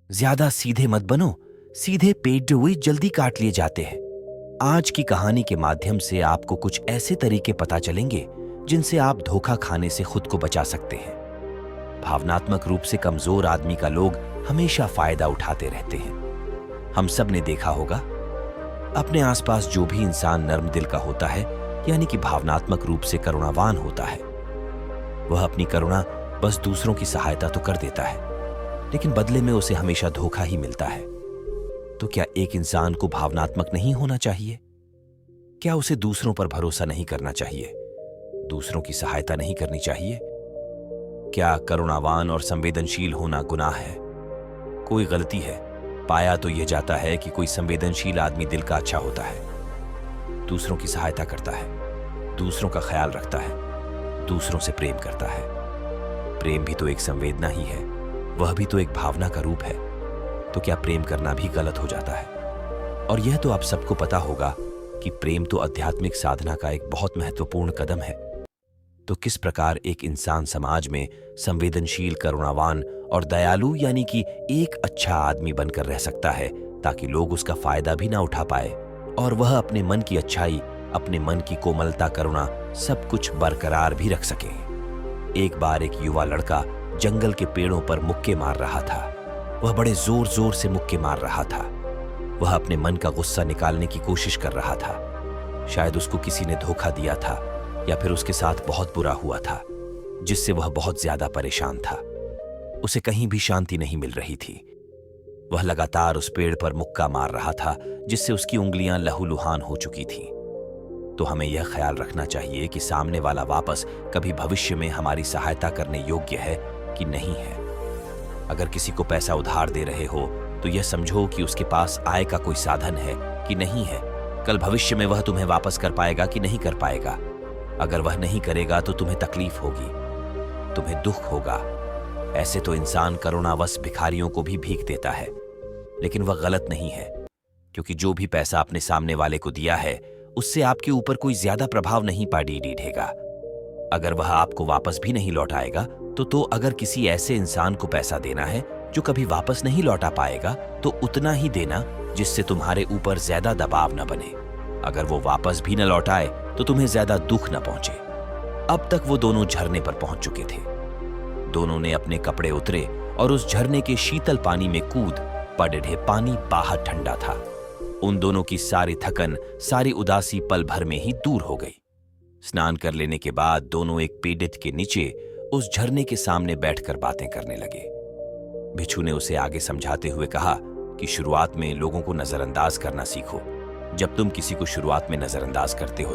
ज्यादा सीधे मत बनो, सीधे पेट जो हुई जल्दी काट लिए जाते हैं। आज की कहानी के माध्यम से आपको कुछ ऐसे तरीके पता चलेंगे जिनसे आप धोखा खाने से खुद को बचा सकते हैं। भावनात्मक रूप से कमजोर आदमी का लोग हमेशा फायदा उठाते रहते हैं। हम सब ने देखा होगा, अपने आसपास जो भी इंसान नर्म दिल का होता है, यानी कि भावनात्मक रूप से करुणावान होता है, वह अपनी करुणा बस दूसरों की सहायता तो कर देता है, लेकिन बदले में उसे हमेशा धोखा ही मिलता है। तो क्या एक इंसान को भावनात्मक नहीं होना चाहिए? क्या उसे दूसरों पर भरोसा नहीं करना चाहिए? दूसरों की सहायता नहीं करनी चाहिए? क्या करुणावान और संवेदनशील होना गुनाह है? कोई गलती है? पाया तो यह जाता है कि कोई संवेदनशील आदमी दिल का अच्छा होता है, दूसरों की सहायता करता है, दूसरों का ख्याल रखता है, दूसरों से प्रेम करता है। प्रेम भी तो एक संवेदना ही है, वह भी तो एक भावना का रूप है। तो क्या प्रेम करना भी गलत हो जाता है? और यह तो आप सबको पता होगा कि प्रेम तो आध्यात्मिक साधना का एक बहुत महत्वपूर्ण कदम है। तो किस प्रकार एक इंसान समाज में संवेदनशील, करुणावान और दयालु यानी कि एक अच्छा आदमी बनकर रह सकता है, ताकि लोग उसका फायदा भी ना उठा पाए और वह अपने मन की अच्छाई, अपने मन की कोमलता, करुणा सब कुछ बरकरार भी रख सके। एक बार एक युवा लड़का जंगल के पेड़ों पर मुक्के मार रहा था। वह बड़े जोर जोर से मुक्के मार रहा था। वह अपने मन का गुस्सा निकालने की कोशिश कर रहा था। शायद उसको किसी ने धोखा दिया था या फिर उसके साथ बहुत बुरा हुआ था, जिससे वह बहुत ज्यादा परेशान था। उसे कहीं भी शांति नहीं मिल रही थी। वह लगातार उस पेड़ पर मुक्का मार रहा था, जिससे उसकी उंगलियां लहूलुहान हो चुकी थीं। तो हमें यह ख्याल रखना चाहिए कि सामने वाला वापस कभी भविष्य में हमारी सहायता करने योग्य है कि नहीं है। अगर किसी को पैसा उधार दे रहे हो तो यह समझो कि उसके पास आय का कोई साधन है कि नहीं है। कल भविष्य में वह तुम्हें वापस कर पाएगा कि नहीं कर पाएगा। अगर वह नहीं करेगा तो तुम्हें तकलीफ होगी, तुम्हें दुख होगा। ऐसे तो इंसान करुणावश भिखारियों को भी भीख देता है, लेकिन वह गलत नहीं है, क्योंकि जो भी पैसा आपने सामने वाले को दिया है उससे आपके ऊपर कोई ज्यादा प्रभाव नहीं पड़ेगा। अगर वह आपको वापस भी नहीं लौटाएगा तो अगर किसी ऐसे इंसान को पैसा देना है जो कभी वापस नहीं लौटा पाएगा, तो उतना ही देना जिससे तुम्हारे ऊपर ज्यादा दबाव न बने। अगर वो वापस भी न लौटाए तो तुम्हें ज्यादा दुख न पहुंचे। अब तक वो दोनों झरने पर पहुंच चुके थे। दोनों ने अपने कपड़े उतरे और उस झरने के शीतल पानी में कूद पड़े। पानी बाहर ठंडा था। उन दोनों की सारी थकन, सारी उदासी पल भर में ही दूर हो गई। स्नान कर लेने के बाद दोनों एक पेड़ के नीचे उस झरने के सामने बैठकर बातें करने लगे। भिक्षु ने उसे आगे समझाते हुए कहा कि शुरुआत में लोगों को नजरअंदाज करना सीखो। जब तुम किसी को शुरुआत में नजरअंदाज करते हो